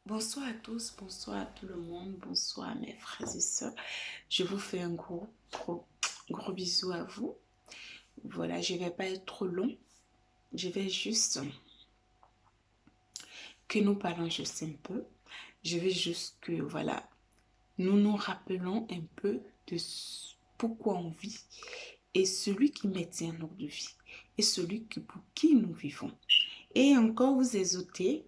Bonsoir à tous, bonsoir à tout le monde, bonsoir à mes frères et sœurs. Je vous fais un gros bisou à vous. Voilà, je ne vais pas être trop long. Je vais juste que nous parlons juste un peu. Je vais juste que, voilà, nous nous rappelons un peu de pourquoi on vit et celui qui maintient notre vie et celui pour qui nous vivons. Et encore vous exhorter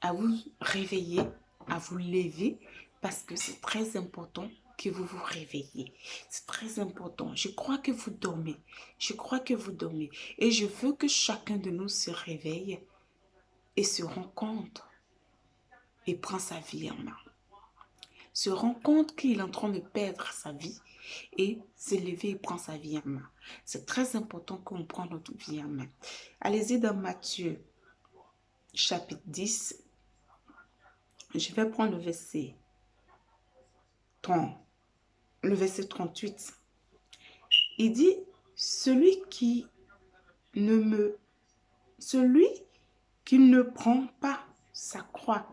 à vous réveiller, à vous lever, parce que c'est très important que vous vous réveillez. C'est très important. Je crois que vous dormez. Je crois que vous dormez. Et je veux que chacun de nous se réveille et se rend compte et prend sa vie en main. Se rend compte qu'il est en train de perdre sa vie et se lever et prend sa vie en main. C'est très important qu'on prenne notre vie en main. Allez-y dans Matthieu, chapitre 10. Je vais prendre le verset 30. Le verset 38, il dit, celui qui ne prend pas sa croix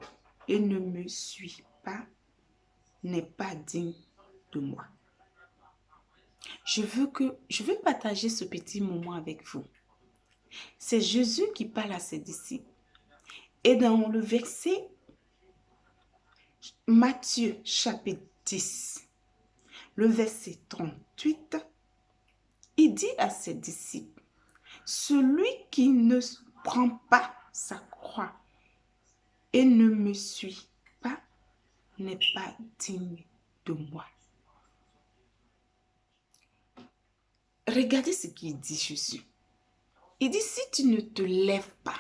et ne me suit pas n'est pas digne de moi. Je veux partager ce petit moment avec vous. C'est Jésus qui parle à ses disciples. Et dans le verset Matthieu chapitre 10, le verset 38, il dit à ses disciples, celui qui ne prend pas sa croix et ne me suit pas n'est pas digne de moi. Regardez ce qu'il dit Jésus. Il dit, si tu ne te lèves pas,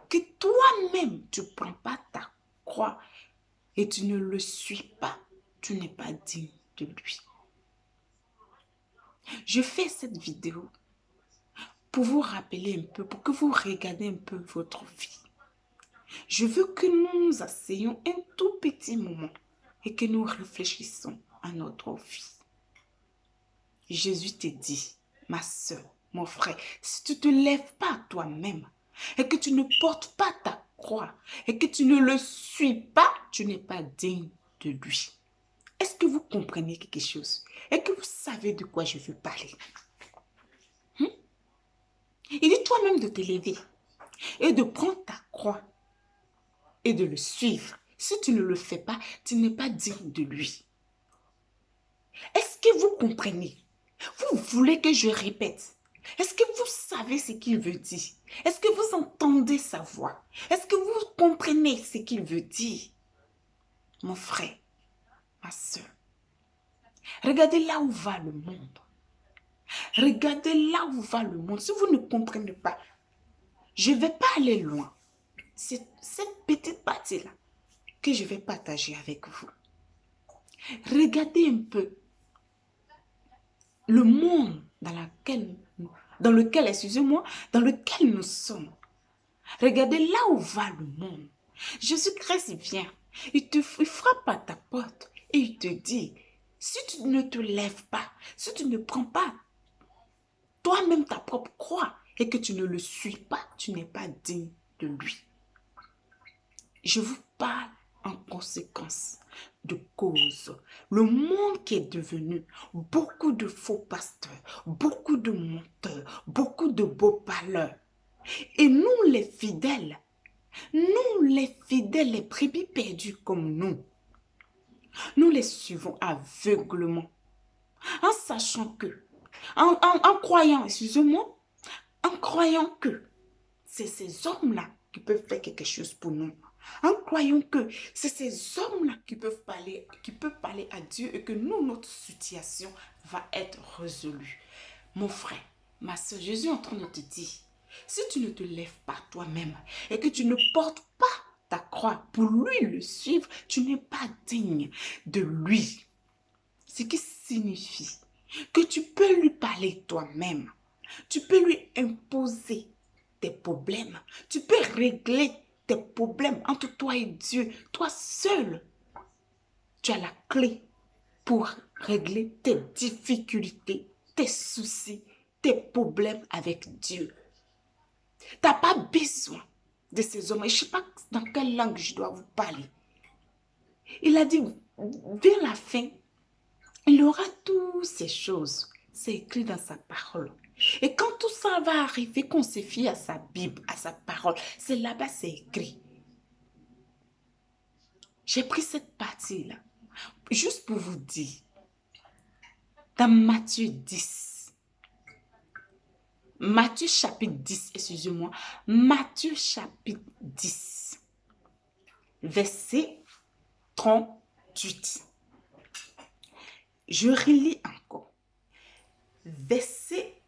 que toi-même tu ne prends pas ta croix et tu ne le suis pas, tu n'es pas digne de lui. Je fais cette vidéo pour vous rappeler un peu, pour que vous regardez un peu votre vie. Je veux que nous nous asseyions un tout petit moment et que nous réfléchissons à notre vie. Jésus te dit, ma soeur, mon frère, si tu ne te lèves pas toi-même et que tu ne portes pas ta croix et que tu ne le suis pas, tu n'es pas digne de lui. Est-ce que vous comprenez quelque chose? Est-ce que vous savez de quoi je veux parler? Il dit toi-même de te lever et de prendre ta croix et de le suivre. Si tu ne le fais pas, tu n'es pas digne de lui. Est-ce que vous comprenez? Vous voulez que je répète? Est-ce que vous savez ce qu'il veut dire? Est-ce que vous entendez sa voix? Est-ce que vous comprenez ce qu'il veut dire? Mon frère, ma soeur, regardez là où va le monde. Regardez là où va le monde. Si vous ne comprenez pas, je ne vais pas aller loin. C'est cette petite partie-là que je vais partager avec vous. Regardez un peu le monde dans lequel nous sommes. Regardez là où va le monde. Jésus-Christ vient. Il frappe à ta porte et il te dit, si tu ne te lèves pas, si tu ne prends pas toi-même ta propre croix et que tu ne le suis pas, tu n'es pas digne de lui. Je vous parle en conséquence de cause. Le monde qui est devenu beaucoup de faux pasteurs, beaucoup de menteurs, beaucoup de beaux parleurs. Et nous les fidèles, les brebis perdues comme nous les suivons aveuglement, en sachant que, en croyant, excusez-moi, en croyant que c'est ces hommes-là qui peuvent faire quelque chose pour nous. En croyant que c'est ces hommes-là qui peuvent parler à Dieu et que nous, notre situation va être résolue. Mon frère, ma soeur, Jésus est en train de te dire, si tu ne te lèves pas toi-même et que tu ne portes pas ta croix pour lui le suivre, tu n'es pas digne de lui. Ce qui signifie que tu peux lui parler toi-même. Tu peux lui imposer tes problèmes. Tu peux régler tes problèmes entre toi et Dieu. Toi seul, tu as la clé pour régler tes difficultés, tes soucis, tes problèmes avec Dieu. Tu n'as pas besoin de ces hommes. Et je ne sais pas dans quelle langue je dois vous parler. Il a dit, vers la fin, il aura toutes ces choses. C'est écrit dans sa parole. Et quand tout ça va arriver, qu'on se fie à sa Bible, à sa parole, c'est là-bas, c'est écrit. J'ai pris cette partie-là, juste pour vous dire, dans Matthieu chapitre 10, excusez-moi, Matthieu chapitre 10, verset 38. Je relis encore. Verset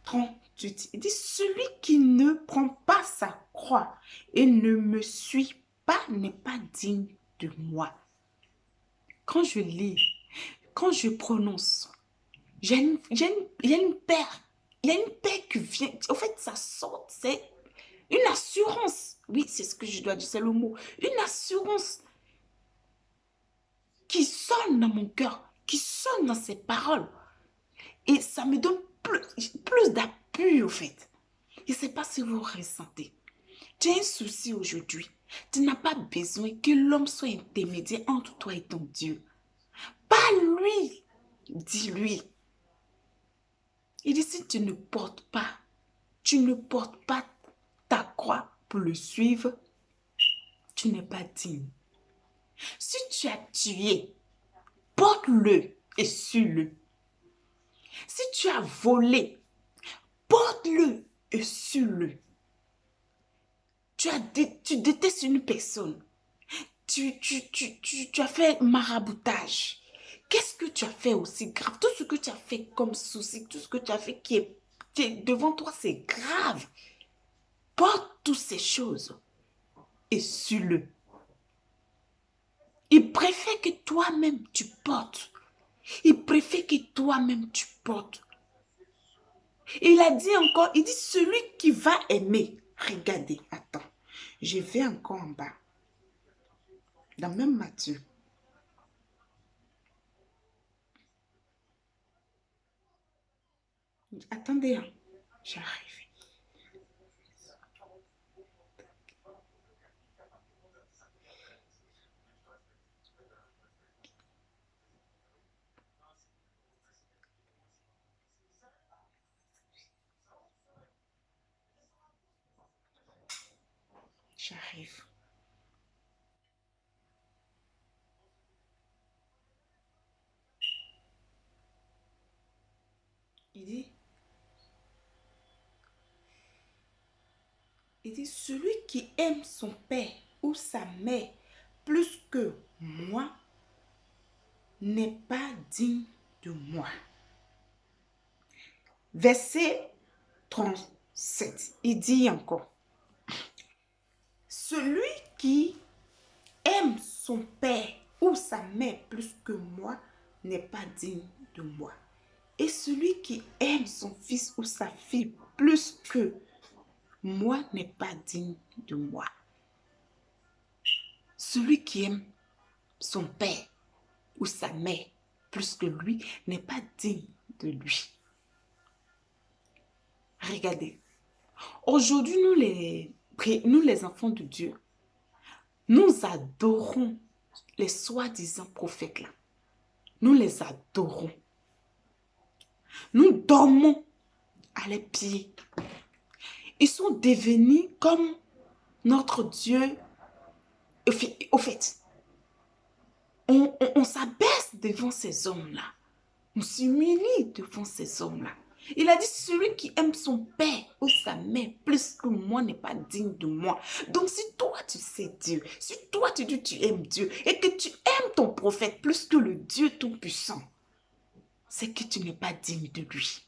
38. Il dit, celui qui ne prend pas sa croix et ne me suit pas n'est pas digne de moi. Quand je lis, quand je prononce, il y a une paix qui vient. En fait, ça sort, c'est une assurance. Oui, c'est ce que je dois dire, c'est le mot. Une assurance qui sonne dans mon cœur, qui sonne dans ces paroles. Et ça me donne plus d'appui, au fait. Je ne sais pas si vous ressentez. Tu as un souci aujourd'hui. Tu n'as pas besoin que l'homme soit intermédiaire entre toi et ton Dieu. Pas lui. Dis-lui. Il dit, si tu ne portes pas ta croix pour le suivre, tu n'es pas digne. Si tu as tué, porte-le et suis-le. Si tu as volé, porte-le et suis-le. Tu détestes une personne. Tu as fait maraboutage. Qu'est-ce que tu as fait aussi grave? Tout ce que tu as fait comme souci, tout ce que tu as fait qui est devant toi, c'est grave. Porte toutes ces choses et suis-le. Il préfère que toi-même tu portes. Il préfère que toi-même tu portes. Et il a dit encore, il dit celui qui va aimer. Regardez, attends. Je vais encore en bas. Dans même Matthieu. Attendez, hein. J'arrive. J'arrive. Il dit, celui qui aime son père ou sa mère plus que moi n'est pas digne de moi. Verset 37, il dit encore, celui qui aime son père ou sa mère plus que moi n'est pas digne de moi. Et celui qui aime son fils ou sa fille plus que moi n'est pas digne de moi. Celui qui aime son père ou sa mère plus que lui n'est pas digne de lui. Regardez, aujourd'hui nous les enfants de Dieu, nous adorons les soi-disant prophètes là. Nous les adorons. Nous dormons à leurs pieds. Ils sont devenus comme notre Dieu. Au fait, on s'abaisse devant ces hommes-là. On s'humilie devant ces hommes-là. Il a dit, celui qui aime son père ou sa mère plus que moi n'est pas digne de moi. Donc si toi tu sais Dieu, si toi tu dis tu aimes Dieu et que tu aimes ton prophète plus que le Dieu tout-puissant, c'est que tu n'es pas digne de lui.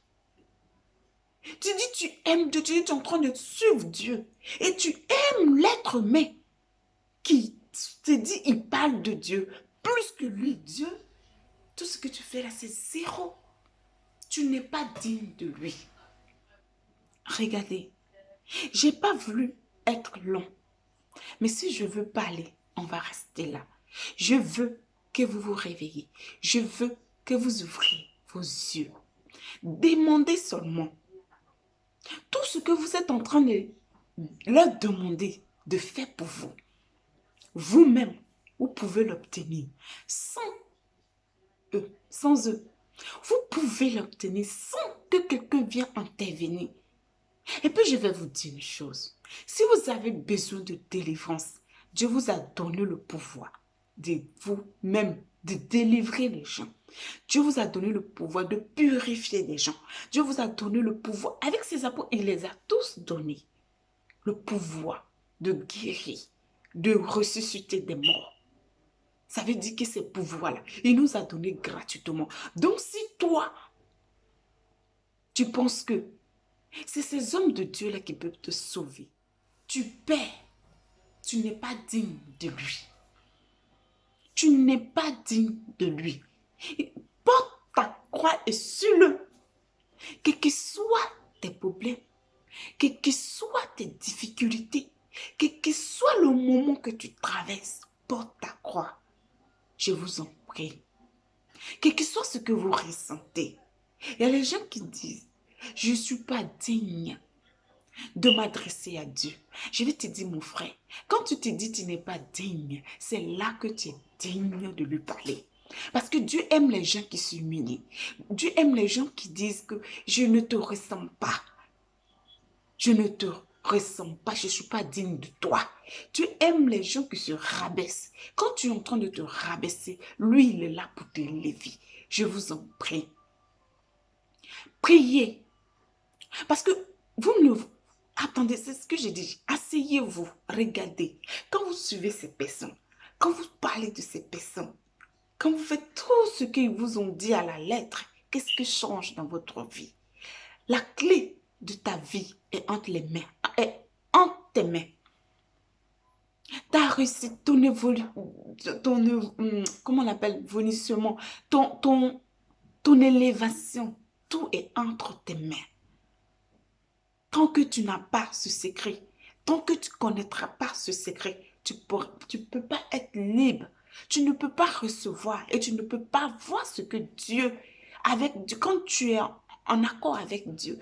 Tu dis tu aimes Dieu, tu es en train de suivre Dieu et tu aimes l'être humain qui te dit il parle de Dieu plus que lui, Dieu. Tout ce que tu fais là, c'est zéro. Tu n'es pas digne de lui. Regardez, j'ai pas voulu être long. Mais si je veux parler, on va rester là. Je veux que vous vous réveillez. Je veux que vous ouvriez vos yeux. Demandez seulement. Tout ce que vous êtes en train de leur demander, de fait pour vous. Vous-même, vous pouvez l'obtenir sans eux, sans eux. Vous pouvez l'obtenir sans que quelqu'un vienne intervenir. Et puis je vais vous dire une chose. Si vous avez besoin de délivrance, Dieu vous a donné le pouvoir de vous-même, de délivrer les gens. Dieu vous a donné le pouvoir de purifier les gens. Dieu vous a donné le pouvoir. Avec ses apôtres, il les a tous donnés. Le pouvoir de guérir, de ressusciter des morts. Ça veut dire que ces pouvoirs-là, il nous a donné gratuitement. Donc si toi, tu penses que c'est ces hommes de Dieu-là qui peuvent te sauver, tu perds, tu n'es pas digne de lui. Tu n'es pas digne de lui. Porte ta croix et suis-le. Quels que soient tes problèmes, quelles que soient tes difficultés, quel que soit le moment que tu traverses, porte ta croix. Je vous en prie. Quel que soit ce que vous ressentez. Il y a les gens qui disent, je ne suis pas digne de m'adresser à Dieu. Je vais te dire, mon frère, quand tu te dis que tu n'es pas digne, c'est là que tu es digne de lui parler. Parce que Dieu aime les gens qui s'humilient. Dieu aime les gens qui disent que je ne te ressens pas. Je ne te ressens pas, je ne suis pas digne de toi. Dieu aime les gens qui se rabaissent. Quand tu es en train de te rabaisser, lui, il est là pour t'élever. Je vous en prie. Priez. Parce que vous ne... Attendez, c'est ce que j'ai dit. Asseyez-vous, regardez. Quand vous suivez ces personnes, quand vous parlez de ces personnes, quand vous faites tout ce qu'ils vous ont dit à la lettre, qu'est-ce qui change dans votre vie? La clé de ta vie est entre les mains, est entre tes mains. Ta réussite, comment on appelle, vomissement, ton élévation, tout est entre tes mains. Tant que tu n'as pas ce secret, tant que tu ne connaîtras pas ce secret, tu ne peux pas être libre. Tu ne peux pas recevoir et tu ne peux pas voir ce que Dieu, quand tu es en accord avec Dieu,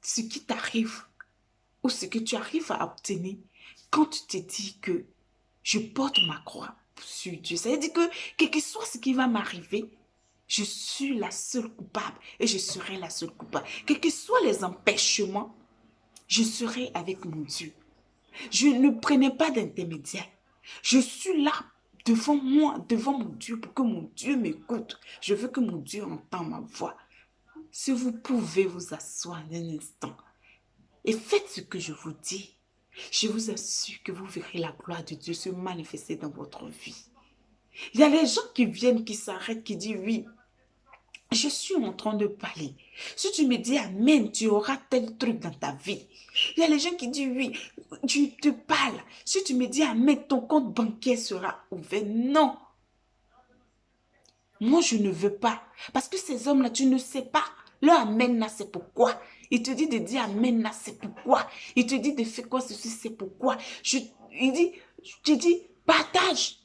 ce qui t'arrive ou ce que tu arrives à obtenir, quand tu te dis que je porte ma croix sur Dieu, ça veut dire que quel que soit ce qui va m'arriver, je suis la seule coupable et je serai la seule coupable. Quels que soient les empêchements, je serai avec mon Dieu. Je ne prenais pas d'intermédiaire. Je suis là devant moi, devant mon Dieu, pour que mon Dieu m'écoute. Je veux que mon Dieu entende ma voix. Si vous pouvez vous asseoir un instant et faites ce que je vous dis, je vous assure que vous verrez la gloire de Dieu se manifester dans votre vie. Il y a les gens qui viennent, qui s'arrêtent, qui disent oui, je suis en train de parler. Si tu me dis amen, tu auras tel truc dans ta vie. Il y a les gens qui disent oui, tu te parles. Si tu me dis amen, ton compte bancaire sera ouvert. Non. Moi, je ne veux pas. Parce que ces hommes-là, tu ne sais pas. Leur amen là, c'est pourquoi. Il te dit de dire amen là, c'est pourquoi. Il te dit de faire quoi ceci, c'est pourquoi. Je te dis, partage.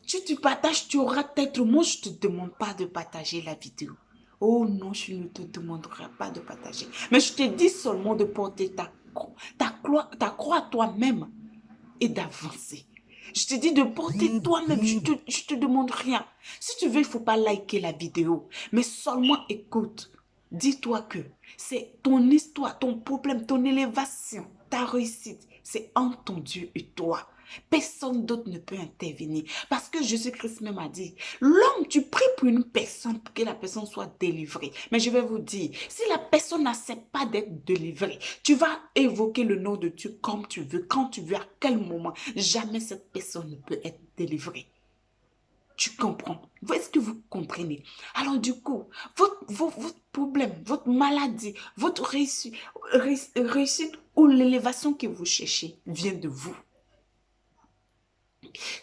Si tu partages, tu auras peut-être... Moi, je ne te demande pas de partager la vidéo. Oh non, je ne te demanderai pas de partager. Mais je te dis seulement de porter ta croix à toi-même et d'avancer. Je te dis de porter toi-même. Je te demande rien. Si tu veux, il ne faut pas liker la vidéo. Mais seulement écoute. Dis-toi que c'est ton histoire, ton problème, ton élévation, ta réussite. C'est entre ton Dieu et toi. Personne d'autre ne peut intervenir. Parce que Jésus-Christ même a dit, l'homme, tu pries pour une personne pour que la personne soit délivrée. Mais je vais vous dire, si la personne n'accepte pas d'être délivrée, tu vas évoquer le nom de Dieu comme tu veux, quand tu veux, à quel moment. Jamais cette personne ne peut être délivrée. Tu comprends? Est-ce que vous comprenez? Alors du coup, votre problème, votre maladie, votre réussite ou l'élévation que vous cherchez vient de vous.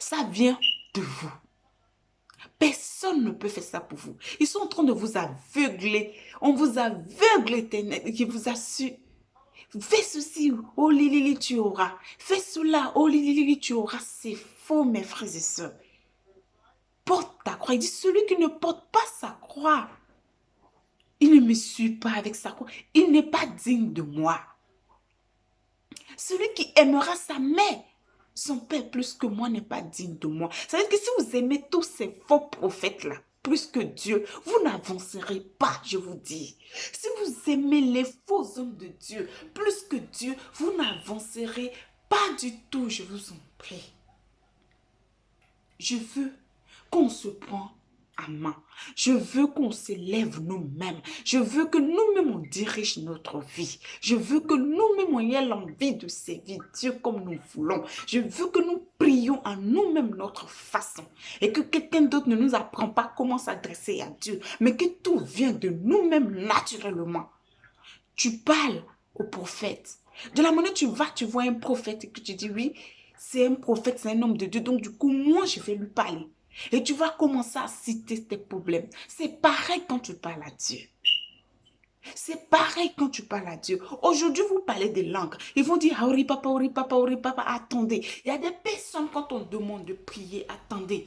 Ça vient de vous. Personne ne peut faire ça pour vous. Ils sont en train de vous aveugler. On vous aveugle, éternel, qui vous assure. Fais ceci, oh Lili, tu auras. Fais cela, oh Lili, tu auras. C'est faux, mes frères et sœurs. Porte ta croix. Il dit, celui qui ne porte pas sa croix, il ne me suit pas avec sa croix. Il n'est pas digne de moi. Celui qui aimera sa mère, son père plus que moi n'est pas digne de moi. Ça veut dire que si vous aimez tous ces faux prophètes-là, plus que Dieu, vous n'avancerez pas, je vous dis. Si vous aimez les faux hommes de Dieu, plus que Dieu, vous n'avancerez pas du tout, je vous en prie. Je veux qu'on se prenne à main. Je veux qu'on s'élève nous-mêmes. Je veux que nous-mêmes on dirige notre vie. Je veux que nous-mêmes on ait l'envie de servir Dieu comme nous voulons. Je veux que nous prions à nous-mêmes notre façon. Et que quelqu'un d'autre ne nous apprend pas comment s'adresser à Dieu. Mais que tout vient de nous-mêmes naturellement. Tu parles au prophète. De la manière tu vas, tu vois un prophète et que tu dis oui, c'est un prophète, c'est un homme de Dieu. Donc du coup, moi, je vais lui parler. Et tu vas commencer à citer tes problèmes. C'est pareil quand tu parles à Dieu. C'est pareil quand tu parles à Dieu. Aujourd'hui, vous parlez des langues. Ils vont dire, Auri papa, Auri papa, Auri papa. Attendez. Il y a des personnes, quand on demande de prier, attendez.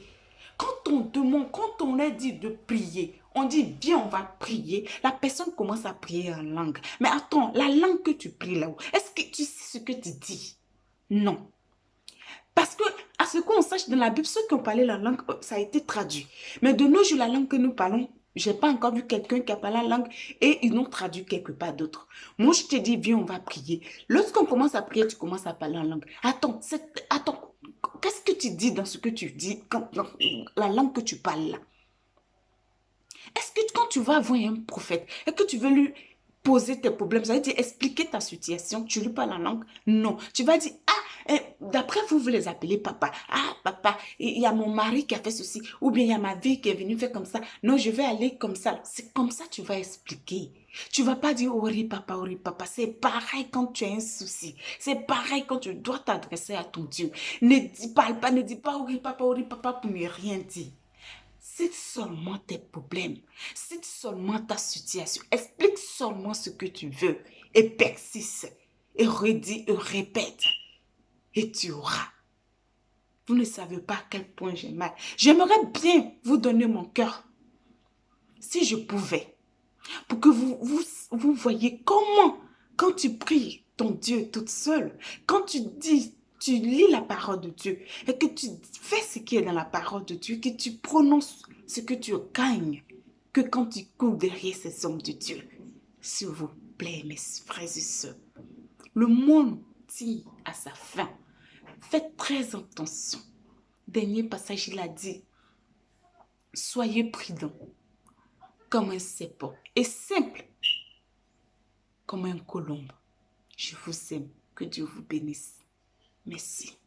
Quand on demande, quand on est dit de prier, on dit, viens, on va prier. La personne commence à prier en langue. Mais attends, la langue que tu pries là-haut, est-ce que tu sais ce que tu dis? Non. Parce que, à ce qu'on sache, dans la Bible, ceux qui ont parlé la langue, ça a été traduit. Mais de nos jours, la langue que nous parlons, je n'ai pas encore vu quelqu'un qui a parlé la langue et ils l'ont traduit quelque part d'autre. Moi, je te dis, viens, on va prier. Lorsqu'on commence à prier, tu commences à parler en langue. Attends, qu'est-ce que tu dis dans ce que tu dis, dans la langue que tu parles là? Est-ce que quand tu vas voir un prophète et que tu veux lui poser tes problèmes, ça veut dire expliquer ta situation, tu lui parles en langue? Non. Tu vas dire, d'après vous, vous les appelez papa. Ah, papa, il y a mon mari qui a fait ceci. Ou bien il y a ma vie qui est venue faire comme ça. Non, je vais aller comme ça. C'est comme ça que tu vas expliquer. Tu ne vas pas dire, ori papa, ori papa. C'est pareil quand tu as un souci. C'est pareil quand tu dois t'adresser à ton Dieu. Parle pas, ne dis pas, ori papa pour ne rien dire. Cite seulement tes problèmes. Cite seulement ta situation. Explique seulement ce que tu veux. Et persiste. Et redis et répète. Et tu auras. Vous ne savez pas à quel point j'ai mal. J'aimerais bien vous donner mon cœur. Si je pouvais. Pour que vous voyez comment, quand tu pries ton Dieu toute seule, quand tu dis, tu lis la parole de Dieu et que tu fais ce qui est dans la parole de Dieu, que tu prononces ce que tu gagnes, que quand tu cours derrière ces hommes de Dieu. S'il vous plaît, mes frères et sœurs, le monde tire à sa fin. Faites très attention. Dernier passage, il a dit, soyez prudents comme un serpent et simple comme un colombe. Je vous aime. Que Dieu vous bénisse. Merci.